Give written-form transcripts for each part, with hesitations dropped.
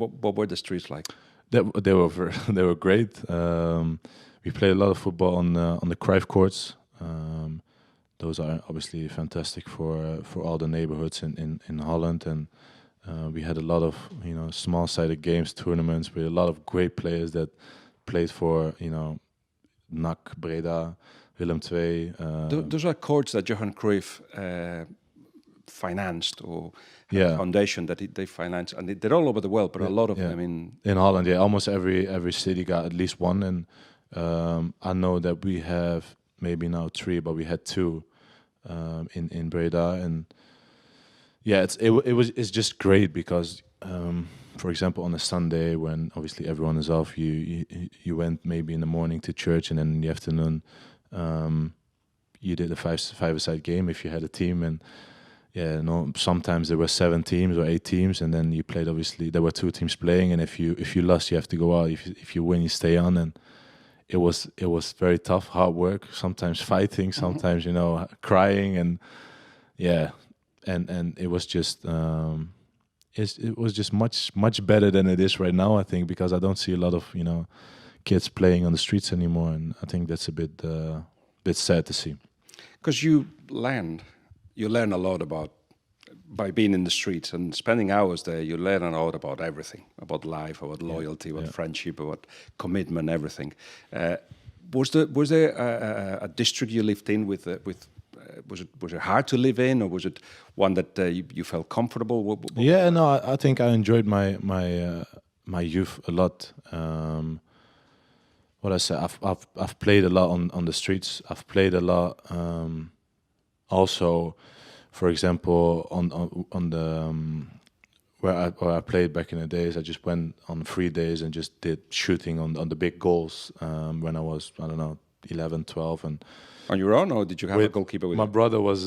What were the streets like? They were great. We played a lot of football on the Cruyff courts. Those are obviously fantastic for all the neighborhoods in Holland, and we had a lot of small-sided games, tournaments with a lot of great players that played for NAC, Breda, Willem II. Those are courts that Johan Cruyff financed, or a foundation that they financed, and they're all over the world, but a lot of them in Holland. Yeah, almost every city got at least one, and I know that we have maybe now 3, but we had 2 in Breda, and it's just great because for example on a Sunday when obviously everyone is off, you went maybe in the morning to church, and then in the afternoon you did a five-a-side game if you had a team, and sometimes there were 7 teams or 8 teams, and then you played. Obviously, there were 2 teams playing, and if you lost, you have to go out. If you win, you stay on. And it was very tough, hard work. Sometimes fighting, sometimes crying, and and it was just it was just much better than it is right now. I think because I don't see a lot of kids playing on the streets anymore, and I think that's a bit sad to see. Because you learn a lot by being in the streets and spending hours there. You learn a lot about everything, about life, about loyalty, about friendship, about commitment, everything. Was there a district you lived in with was it hard to live in, or was it one that you felt comfortable? I think I enjoyed my youth a lot. What I said, I've played a lot on the streets. I've played a lot. Also, for example, on the where I played back in the days, I just went on free days and just did shooting on the big goals when I was 11, 12, and on your own, or did you have a goalkeeper with you? My brother was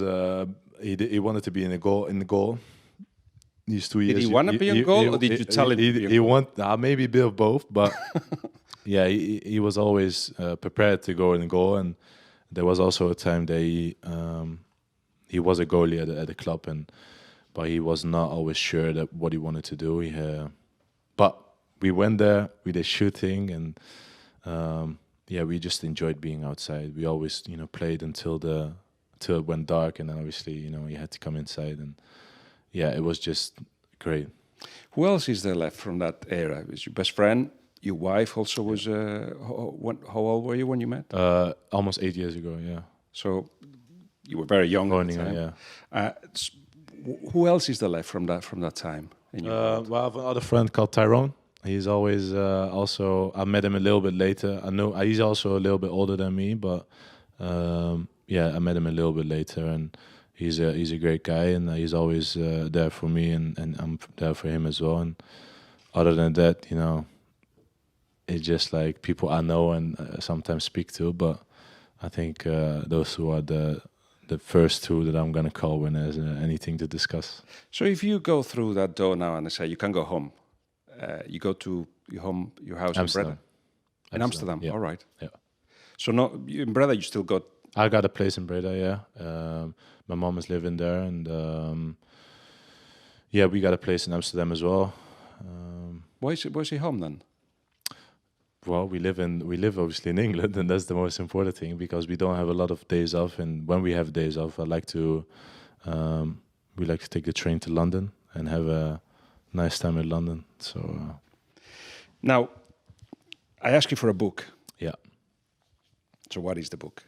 he wanted to be in the goal. These 2 years. Did he want to be in goal, or did you tell him? He wanted maybe a bit of both, but he was always prepared to go in goal, and there was also a time that he was a goalie at the club, but he was not always sure that what he wanted to do. But we went there, we did shooting, and we just enjoyed being outside. We always played until it went dark, and then obviously you had to come inside, and it was just great. Who else is there left from that era? Was your best friend? Your wife also was. How old were you when you met? Almost 8 years ago. Yeah. So you were very young at the time. Who else is there left from that time? Well, I have another friend called Tyrone. He's always also. I met him a little bit later. I know he's also a little bit older than me, but I met him a little bit later, and he's a great guy, and he's always there for me, and I'm there for him as well. And other than that, it's just like people I know and sometimes speak to, but I think those two are the first 2 that I'm going to call when there's anything to discuss. So if you go through that door now and they say you can go home, you go to your house in Breda? In Amsterdam, yeah. All right. Yeah. So in Breda you still got... I got a place in Breda, yeah. My mom is living there, and we got a place in Amsterdam as well. Where's he home then? Well, we live obviously in England, and that's the most important thing because we don't have a lot of days off. And when we have days off, we like to take the train to London and have a nice time in London. So now, I asked you for a book. Yeah. So what is the book?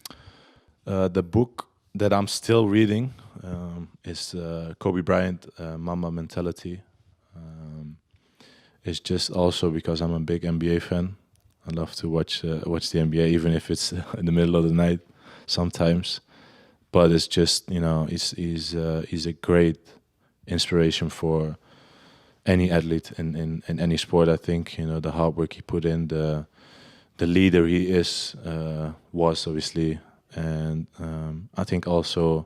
The book that I'm still reading is Kobe Bryant, Mamba Mentality. It's just also because I'm a big NBA fan. I love to watch the NBA, even if it's in the middle of the night sometimes. But it's just he's a great inspiration for any athlete in any sport. I think the hard work he put in, the leader he was obviously, and I think also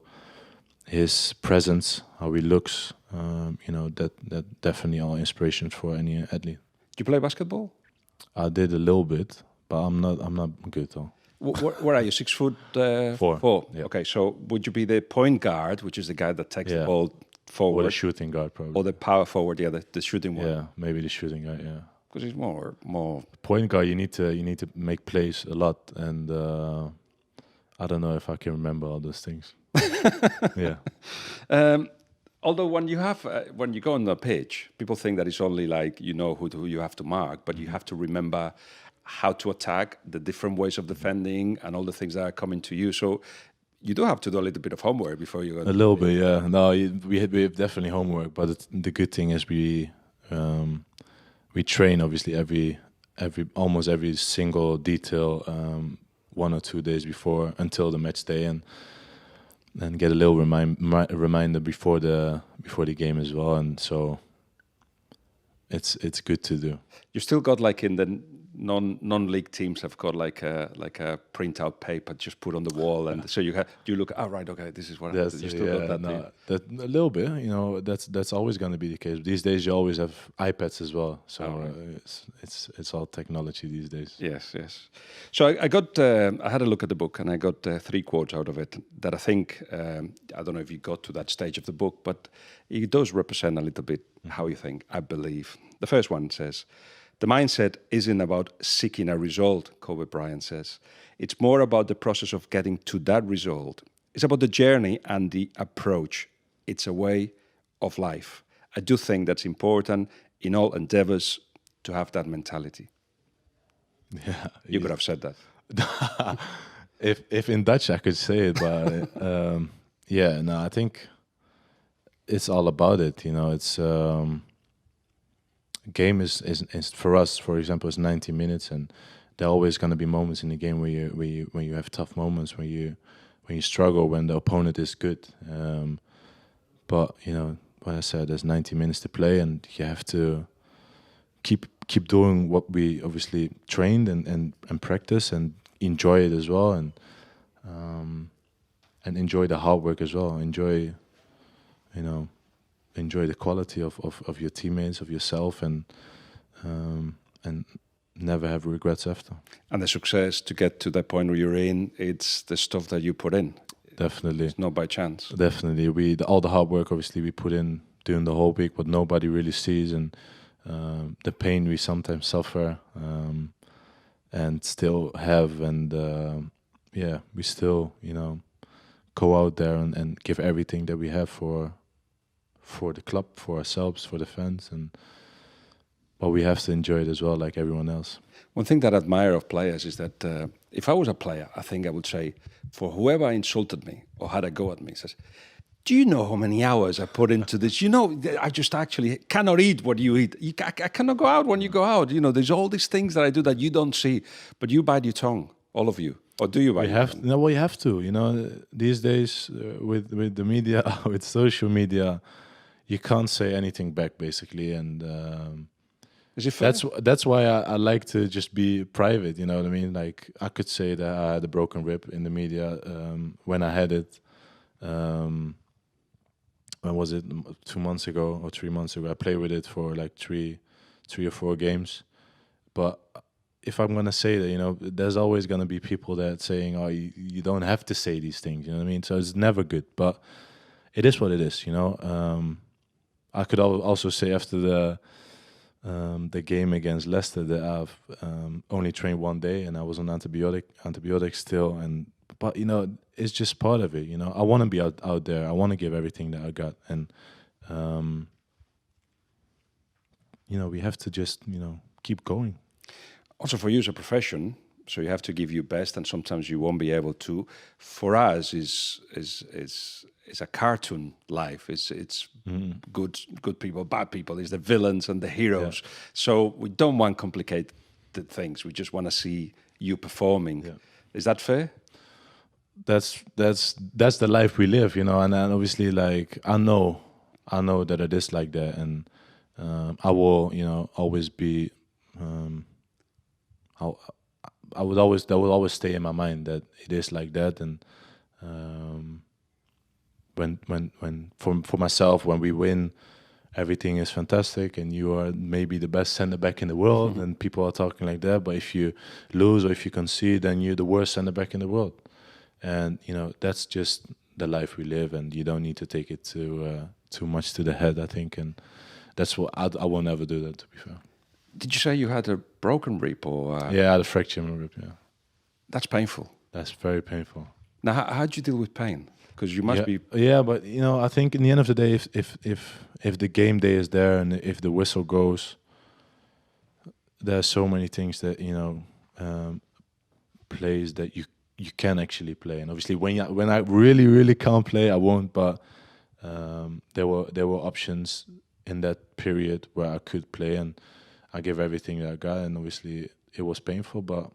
his presence, how he looks. That definitely all inspiration for any athlete. Do you play basketball? I did a little bit, but I'm not good though. Where are you? 6'4"? Four. Yeah. Okay, so would you be the point guard, which is the guy that takes the ball forward. Or the shooting guard, probably. Or the power forward, yeah, the shooting one. Yeah, maybe the shooting guard, yeah. Because he's more... Point guard, you need to make plays a lot, and I don't know if I can remember all those things. Yeah. Although when you go on the pitch, people think that it's only like you know who you have to mark, but you have to remember how to attack, the different ways of defending, and all the things that are coming to you. So you do have to do a little bit of homework before you go. A little bit, yeah. No, we have definitely homework, but the good thing is we train obviously almost every single detail 1 or 2 days before until the match day, and get a little reminder before the game as well, and so it's good to do. You still got like in the non-league teams have got like a printout paper just put on the wall, and so you look, right, okay, this is what you still got that. That a little bit, that's always going to be the case. These days you always have iPads as well, so it's all technology these days. Yes. So I had a look at the book, and I got 3 quotes out of it that I think I don't know if you got to that stage of the book, but it does represent a little bit how you think, I believe. The first one says, "The mindset isn't about seeking a result," Kobe Bryant says. "It's more about the process of getting to that result. It's about the journey and the approach. It's a way of life. I do think that's important in all endeavors to have that mentality." Yeah, you could have said that. if in Dutch I could say it, but I think it's all about it. It's game is for us, for example, it's 90 minutes, and there are always going to be moments in the game where you have tough moments, when you struggle, when the opponent is good. But what I said, there's 90 minutes to play, and you have to keep doing what we obviously trained and practice, and enjoy it as well, and enjoy the hard work as well. Enjoy the quality of your teammates, of yourself, and never have regrets after. And the success to get to that point where you're in, it's the stuff that you put in. Definitely. It's not by chance. Definitely. All the hard work, obviously, we put in during the whole week, what nobody really sees, and the pain we sometimes suffer and still have, and we still, go out there and give everything that we have for the club, for ourselves, for the fans, but we have to enjoy it as well, like everyone else. One thing that I admire of players is that if I was a player, I think I would say, for whoever insulted me or had a go at me, says, "Do you know how many hours I put into this? I just actually cannot eat what you eat. I cannot go out when you go out. There's all these things that I do that you don't see, but you bite your tongue, all of you." Or do you bite your tongue? No, well, you have to. These days with the media, with social media, you can't say anything back, basically, and is it fair? That's why I like to just be private. You know what I mean? Like, I could say that I had a broken rib in the media when I had it. When was it? 2 months ago or 3 months ago? I played with it for like three or 4 games. But if I'm gonna say that, there's always gonna be people that saying, "Oh, you don't have to say these things." You know what I mean? So it's never good. But it is what it is. I could also say after the game against Leicester that I've only trained 1 day, and I was on antibiotics still, but it's just part of it. I want to be out there. I want to give everything that I got, and we have to just keep going. Also, for you as a profession, so you have to give your best, and sometimes you won't be able to. For us, is a cartoon life. It's good people, bad people. It's the villains and the heroes. Yeah. So we don't want complicated things. We just want to see you performing. Yeah. Is that fair? That's the life we live, and obviously, like, I know that it is like that, and I will, always be. That will always stay in my mind that it is like that, and when for myself, when we win, everything is fantastic, and you are maybe the best center back in the world, and people are talking like that. But if you lose or if you concede, then you're the worst center back in the world, and that's just the life we live, and you don't need to take it too much to the head, I think, and that's what I will never do that. To be fair. Did you say you had a broken rib or? Yeah, I had a fracture in my rib. Yeah, that's painful. That's very painful. Now, how do you deal with pain? Because you must be. Yeah, but you know, I think in the end of the day, if the game day is there and if the whistle goes, there are so many things that plays that you can actually play. And obviously, when I really can't play, I won't. But there were options in that period where I could play, and I gave everything that I got. And obviously, it was painful, but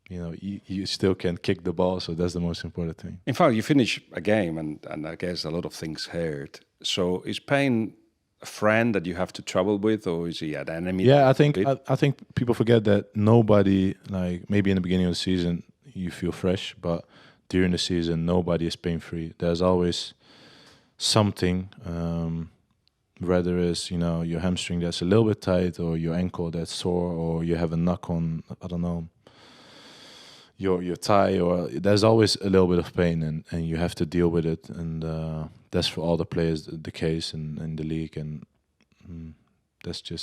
you still can kick the ball, so that's the most important thing. In fact, you finish a game, and I guess a lot of things hurt. So is pain a friend that you have to travel with, or is he an enemy? Yeah, I think people forget that nobody, like maybe in the beginning of the season, you feel fresh, but during the season, nobody is pain-free. There's always something, whether it's your hamstring that's a little bit tight, or your ankle that's sore, or you have a knock on, I don't know, your thigh, or there's always a little bit of pain, and you have to deal with it, and that's for all the players the case in the league, and that's just